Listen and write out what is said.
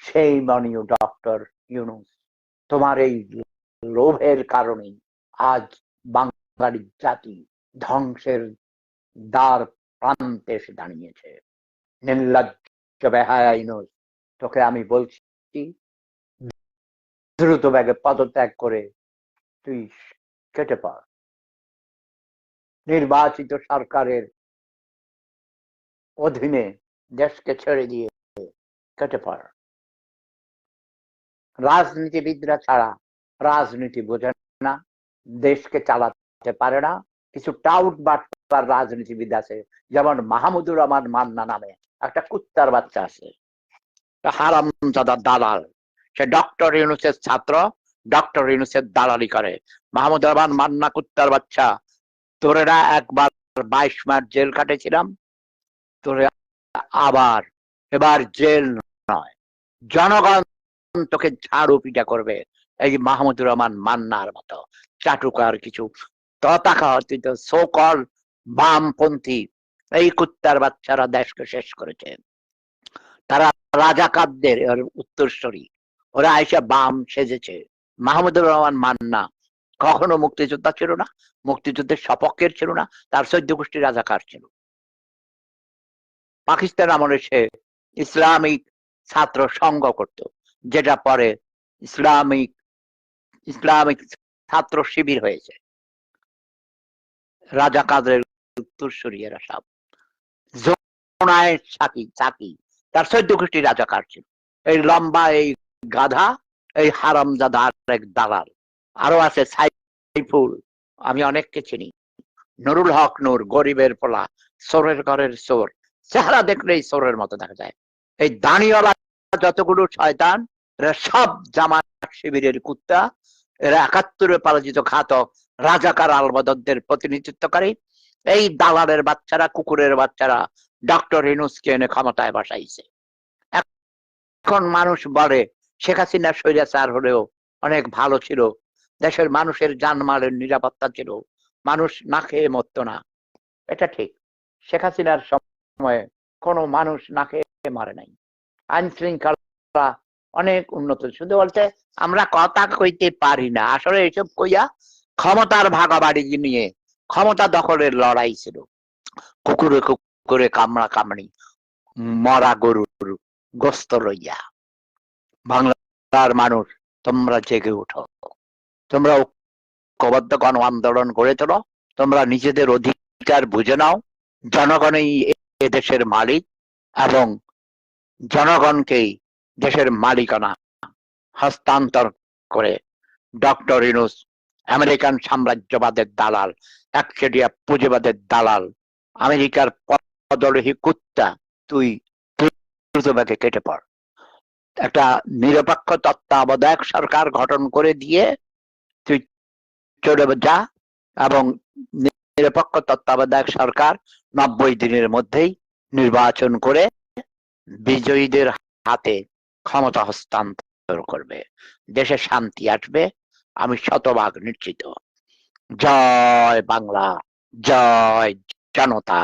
সেই মাননীয় ডক্টর ইউনূস, তোমার এই লোভের কারণে আজ বাঙালি জাতি ধ্বংসের দ্বার প্রান্তে এসে দাঁড়িয়েছে। নির্লজ্জ বেহায়া ইউনূস, তোকে আমি বলছি দ্রুত বেগে পদত্যাগ করে তুই কেটে পড়। নির্বাচিত সরকারের অধীনে দেশকে ছেড়ে দিয়ে কেটে পড়। রাজনীতিবিদরা ছাড়া রাজনীতি বোঝে না, দেশকে চালাতে পারে না। কিছু টাউট বাটপার রাজনীতিবিদ আছে, যেমন মাহমুদুর রহমান মান্না নামে একটা কুত্তার বাচ্চা আছে, হারামজাদা দালাল। সে ডক্টর ইউনূসের ছাত্র, ডক্টর ইউনূসের দালালি করে। মাহমুদুর রহমান মান্না কুত্তার বাচ্চা, তোরে না একবার 22 মাস জেল কাটেছিলাম, তোরে আবার এবার জেল নয়, জনগণ তোকে ঝাড়ু পিটা করবে। এই মাহমুদুর রহমান মান্নার মতো চাটুকার কিছু তথাকথিত সোকল বামপন্থী এই কুত্তার বাচ্চারা দেশকে শেষ করেছে। তারা রাজাকারদের উত্তরসূরি, ওরা আইসা বাম সেজেছে। মাহমুদুর রহমান মান্না কখনো মুক্তিযোদ্ধা ছিল না, মুক্তিযুদ্ধের সপক্ষের ছিল না, তার 14 গোষ্ঠী রাজাকার ছিল। পাকিস্তান আমলে সে ইসলামিক ছাত্র সংঘ করত, যেটা পরে ইসলামিক ইসলামিক ছাত্র শিবির হয়েছে। রাজাকারদের উত্তরসূরি এরা সব। জোনায়েদ সাকি তার 14 গোষ্ঠী রাজাকার ছিল। এই লম্বা এই গাধা, এই হারামজাদার এক দালাল। আরো আছে সাইফুল, আমি অনেককে চিনি। নুরুল হক নূর, গরিবের পোলা, চোরের ঘরের চোর, চেহারা দেখলেই চোরের মতো দেখা যায়। এই দানিওয়ালা যতগুলো শয়তান, এরা সব জামাত শিবিরের কুত্তা। এরা 71-এ পরাজিত ঘাতক রাজাকার আলবদরদের প্রতিনিধিত্বকারী। এই দালালের বাচ্চারা, কুকুরের বাচ্চারা ডক্টর ইউনূসকে এনে ক্ষমতায় বসাইছে। এখন মানুষ বলে শেখ হাসিনা স্বৈরাচার হলেও অনেক ভালো ছিল, দেশের মানুষের জানমালের নিরাপত্তা ছিল, মানুষ না খেয়ে মরতো না। এটা ঠিক, শেখ হাসিনার সময়ে কোনো মানুষ না খেয়ে মারে নাই, আইন শৃঙ্খলা অনেক উন্নত। শুধু বলতে আমরা কথা কইতে পারি না, আসলে এইসব কইয়া ক্ষমতার ভাগাবাড়ি নিয়ে ক্ষমতা দখলের লড়াই ছিল। কুকুরে কুকুরে কামড়া কামড়ি, মরা গরুর গোস্ত লইয়া। বাংলার মানুষ, তোমরা জেগে উঠো, তোমরা ঐক্যবদ্ধ গণ আন্দোলন গড়ে তোলো, তোমরা নিজেদের অধিকার বুঝে নাও। জনগণই এদেশের মালিক এবং জনগণকেই দেশের মালিকানা হস্তান্তর করে ডক্টর ইউনূস আমেরিকান সাম্রাজ্যবাদের দালাল, একচেটিয়া পুঁজিবাদের দালাল, আমেরিকার পদলোহী কুত্তা, তুই দ্রুতভাবে কেটে পড়। একটা নিরপেক্ষ তত্ত্বাবধায়ক সরকার গঠন করে দিয়ে তুই চলে যা, এবং নিরপেক্ষ তত্ত্বাবধায়ক সরকার 90 দিনের মধ্যেই নির্বাচন করে বিজয়ীদের হাতে ক্ষমতা হস্তান্তর করবে, দেশে শান্তি আসবে, আমি শতভাগ নিশ্চিত। জয় বাংলা, জয় জনতা।